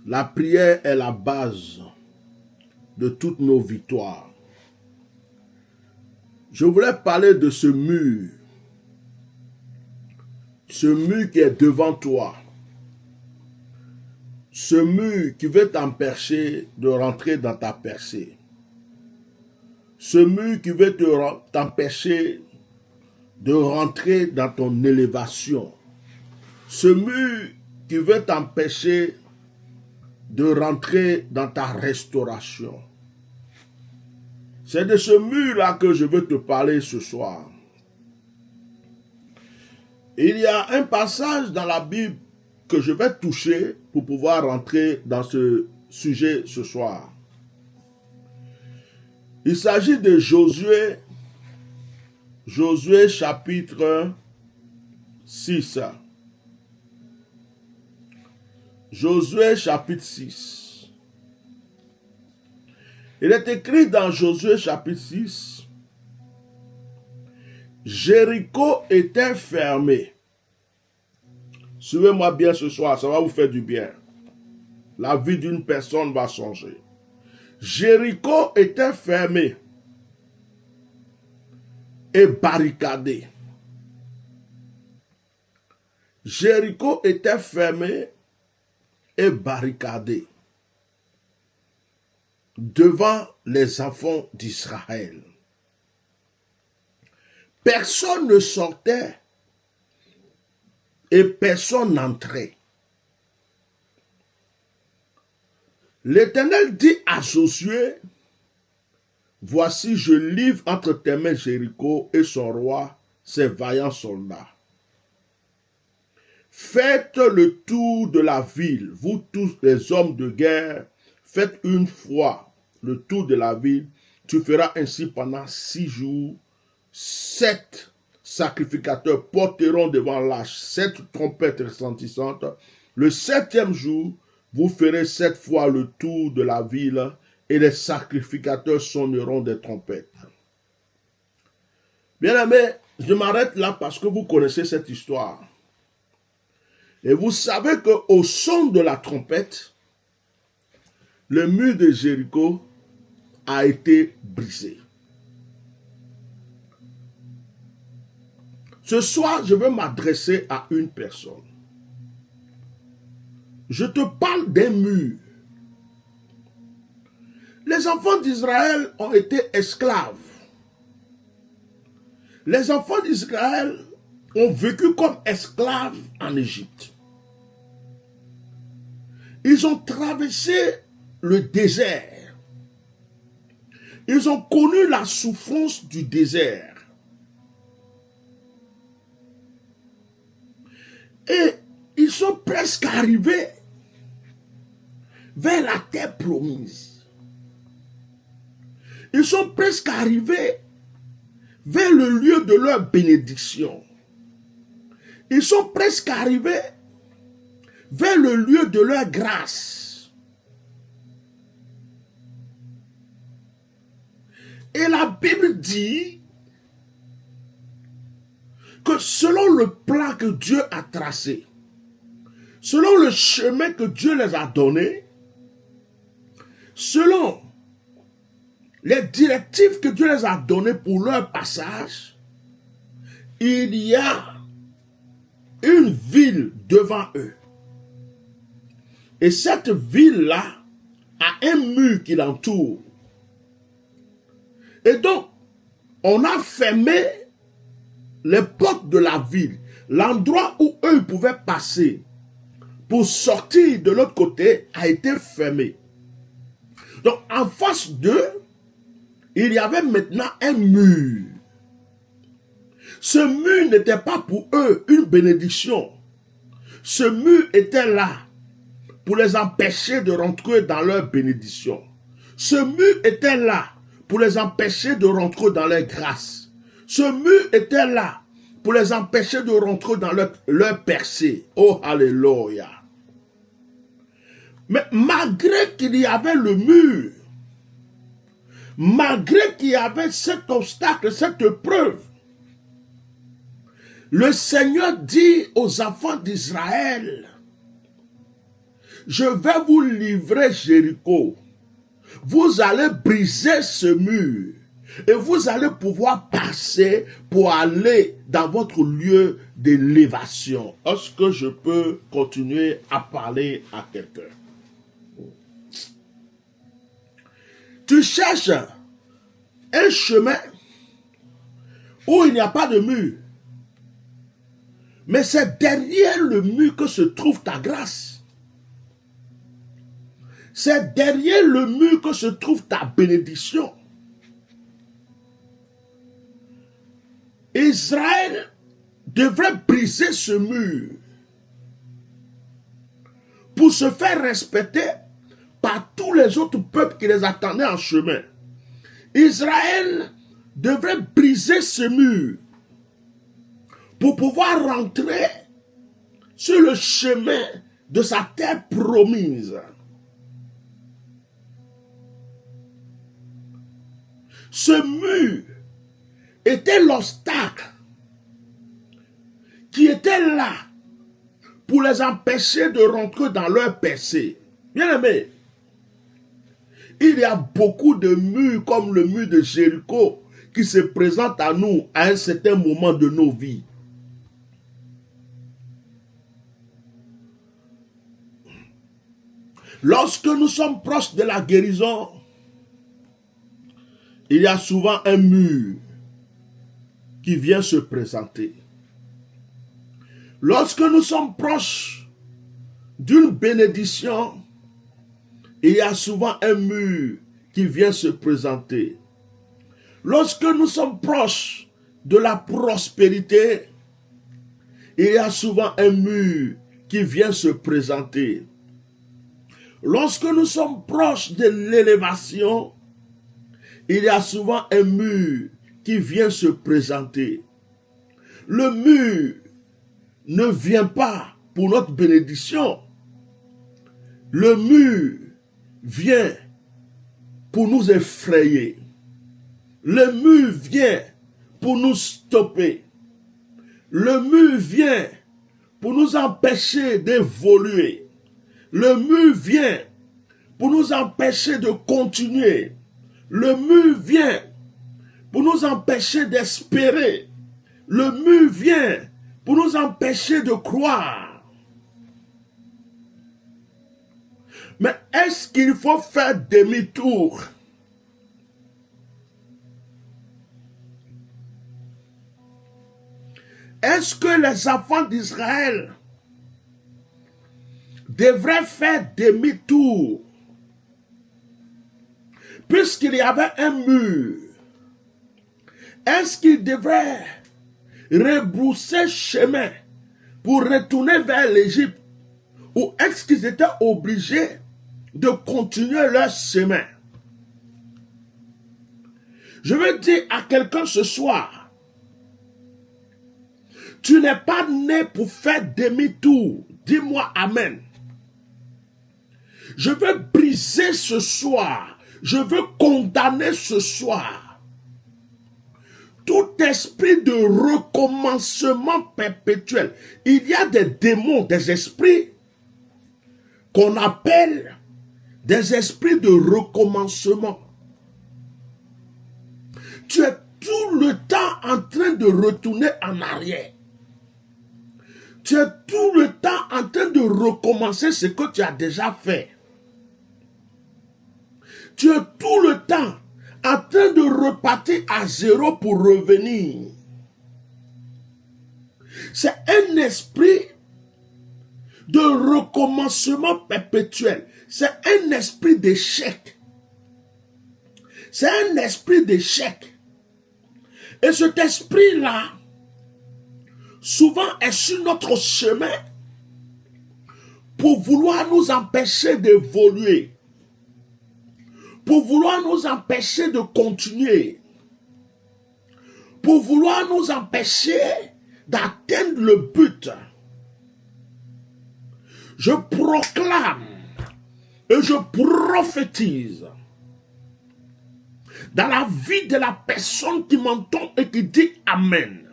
La prière est la base de toutes nos victoires. Je voulais parler de ce mur qui est devant toi, ce mur qui veut t'empêcher de rentrer dans ta percée, ce mur qui veut t'empêcher de rentrer dans ton élévation, ce mur qui veut t'empêcher de rentrer dans ta restauration. C'est de ce mur-là que je veux te parler ce soir. Il y a un passage dans la Bible que je vais toucher pour pouvoir rentrer dans ce sujet ce soir. Il s'agit de Josué, Josué chapitre 6. Josué chapitre 6. Il est écrit dans Josué chapitre 6, Jéricho était fermé. Suivez-moi bien ce soir, ça va vous faire du bien. La vie d'une personne va changer. Jéricho était fermé et barricadé. Jéricho était fermé et barricadé devant les enfants d'Israël. Personne ne sortait et personne n'entrait. L'Éternel dit à Josué, voici je livre entre tes mains Jéricho et son roi, ses vaillants soldats. Faites le tour de la ville, vous tous les hommes de guerre, faites une fois le tour de la ville. Tu feras ainsi pendant 6 jours. 7 sacrificateurs porteront devant l'arche 7 trompettes retentissantes. Le 7e jour, vous ferez 7 fois le tour de la ville et les sacrificateurs sonneront des trompettes. Bien-aimés, je m'arrête là parce que vous connaissez cette histoire. Et vous savez qu'au son de la trompette, le mur de Jéricho a été brisé. Ce soir, je veux m'adresser à une personne. Je te parle d'un mur. Les enfants d'Israël ont été esclaves. Les enfants d'Israël ont vécu comme esclaves en Égypte. Ils ont traversé le désert. Ils ont connu la souffrance du désert. Et ils sont presque arrivés vers la terre promise. Ils sont presque arrivés vers le lieu de leur bénédiction. Ils sont presque arrivés vers le lieu de leur grâce. Et la Bible dit que selon le plan que Dieu a tracé, selon le chemin que Dieu les a donné, selon les directives que Dieu les a données pour leur passage, il y a une ville devant eux. Et cette ville-là a un mur qui l'entoure. Et donc, on a fermé les portes de la ville, l'endroit où eux pouvaient passer pour sortir de l'autre côté a été fermé. Donc, en face d'eux, il y avait maintenant un mur. Ce mur n'était pas pour eux une bénédiction. Ce mur était là pour les empêcher de rentrer dans leur bénédiction. Ce mur était là pour les empêcher de rentrer dans leur grâce. Ce mur était là pour les empêcher de rentrer dans leur percée. Oh, alléluia. Mais malgré qu'il y avait le mur, malgré qu'il y avait cet obstacle, cette preuve, le Seigneur dit aux enfants d'Israël, je vais vous livrer Jéricho. Vous allez briser ce mur et vous allez pouvoir passer pour aller dans votre lieu d'élévation. Est-ce que je peux continuer à parler à quelqu'un? Tu cherches un chemin où il n'y a pas de mur. Mais c'est derrière le mur que se trouve ta grâce. C'est derrière le mur que se trouve ta bénédiction. Israël devrait briser ce mur pour se faire respecter par tous les autres peuples qui les attendaient en chemin. Israël devrait briser ce mur pour pouvoir rentrer sur le chemin de sa terre promise. Ce mur était l'obstacle qui était là pour les empêcher de rentrer dans leur percée. Bien aimé, il y a beaucoup de murs comme le mur de Jéricho qui se présentent à nous à un certain moment de nos vies. Lorsque nous sommes proches de la guérison, il y a souvent un mur qui vient se présenter. Lorsque nous sommes proches d'une bénédiction, il y a souvent un mur qui vient se présenter. Lorsque nous sommes proches de la prospérité, il y a souvent un mur qui vient se présenter. Lorsque nous sommes proches de l'élévation, il y a souvent un mur qui vient se présenter. Le mur ne vient pas pour notre bénédiction. Le mur vient pour nous effrayer. Le mur vient pour nous stopper. Le mur vient pour nous empêcher d'évoluer. Le mur vient pour nous empêcher de continuer. Le mur vient pour nous empêcher d'espérer. Le mur vient pour nous empêcher de croire. Mais est-ce qu'il faut faire demi-tour? Est-ce que les enfants d'Israël devraient faire demi-tour? Puisqu'il y avait un mur, est-ce qu'ils devraient rebrousser chemin pour retourner vers l'Égypte? Ou est-ce qu'ils étaient obligés de continuer leur chemin? Je veux dire à quelqu'un ce soir, tu n'es pas né pour faire demi-tour. Dis-moi amen. Je veux briser ce soir. Je veux condamner ce soir tout esprit de recommencement perpétuel. Il y a des démons, des esprits qu'on appelle des esprits de recommencement. Tu es tout le temps en train de retourner en arrière. Tu es tout le temps en train de recommencer ce que tu as déjà fait. Tu es tout le temps en train de repartir à zéro pour revenir. C'est un esprit de recommencement perpétuel. C'est un esprit d'échec. C'est un esprit d'échec. Et cet esprit-là, souvent est sur notre chemin pour vouloir nous empêcher d'évoluer. Pour vouloir nous empêcher de continuer. Pour vouloir nous empêcher d'atteindre le but. Je proclame et je prophétise dans la vie de la personne qui m'entend et qui dit Amen.